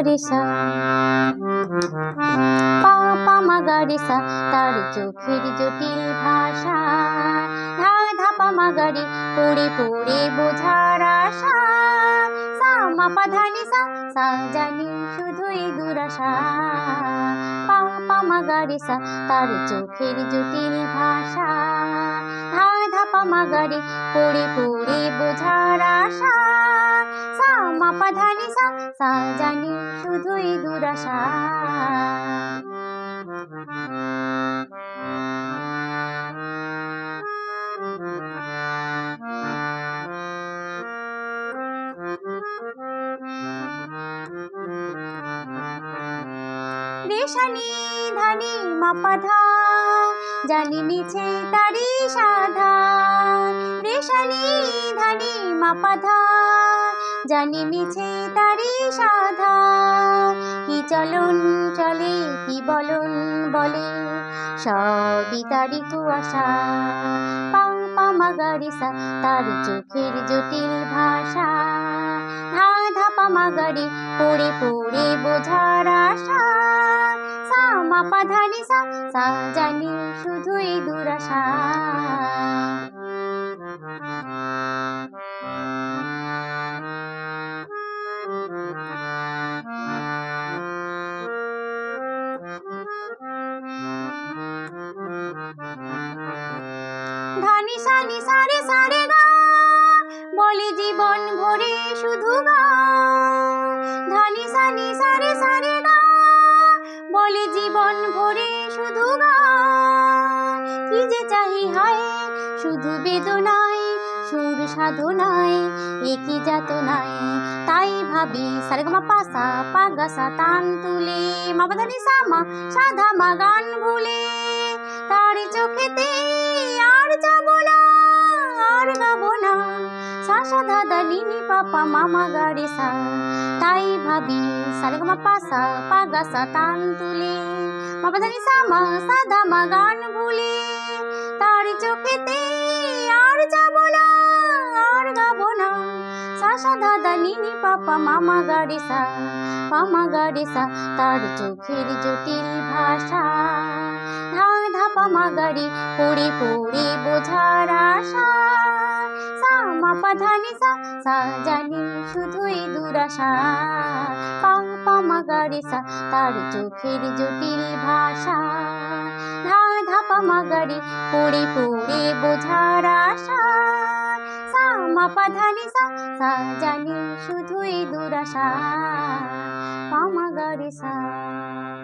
রে সা পা পা মা গা রে সা, তার চোখের জটিল ভাষা। ধা ধা পা মা গা রে, পড়ে পড়ে বোঝার আশা। সা মা পা ধা নি সা, সা জানি শুধুই দুরাশা। পা পা মা গা রে সা, তার চোখের জটিল ভাষা। ধা ধা পা মা গা রে, পড়ে পড়ে বোঝার আশা। সা মা পা ধা নি সা, সা জানি শুধুই দুরাশা। রে সা নি ধা নি মা পা ধা, জানি মিছে তারি সাধা। রে সা নি ধা নি মা পা ধা, জানি মিছে তারি সাধা। কি চলন চলে, কি বলন বলে, সবই তারি কুয়াশা। পা পা মা গা রে সা, তার চোখের জটিল ভাষা। ধা ধা পা মা গা রে, পড়ে পড়ে বোঝার আশা। সা মা পা ধা নি সা, সা জানি শুধুই দুরাশা। ধা নি সা নি সা রে গা, বলে জীবন ভরে শুধু গা। ধা নি সা রে গা, বলে জীবন ভরে শুধু গা। কি যে চাহি হায় শুধু বেদনায়, সুর সাধনায় একই যাতনায়। তাই ভাবি সা রে গা মা পা সা, পা গা সা তান তুলে, মা পা ধা নি সা মা, সাধা মা গান ভুলে। তার চোখেতে আর যাব না, আর গাবো না। সা সা ধা ধা নি নি পা পা মা মা গা রে সা। তাই ভাবি সা রে গা মা পা সা, পা গা সা তান তুলে, মা পা ধা নি সা মা, সাধা মা গান ভুলে। তার চোখেতে আর যাব না, আর গাবো না। সা সা ধা ধা নি নি পা পা মা মা গা রে সা, পা মা গা রে সা, তার চোখের জটিল ভাষা। ধা ধা পা মা গা রে, পড়ে পড়ে বোঝার আশা। সা মা পা ধা নি সা, সা জানি শুধুই দুরাশা। পা পা মা গা রে সা, তার চোখের জটিল ভাষা। ধা ধা পা মা গা রে, পড়ে পড়ে বোঝার আশা। সা মা পা ধা নি সা, সা জানি শুধুই দুরাশা। পা মা গা রে সা।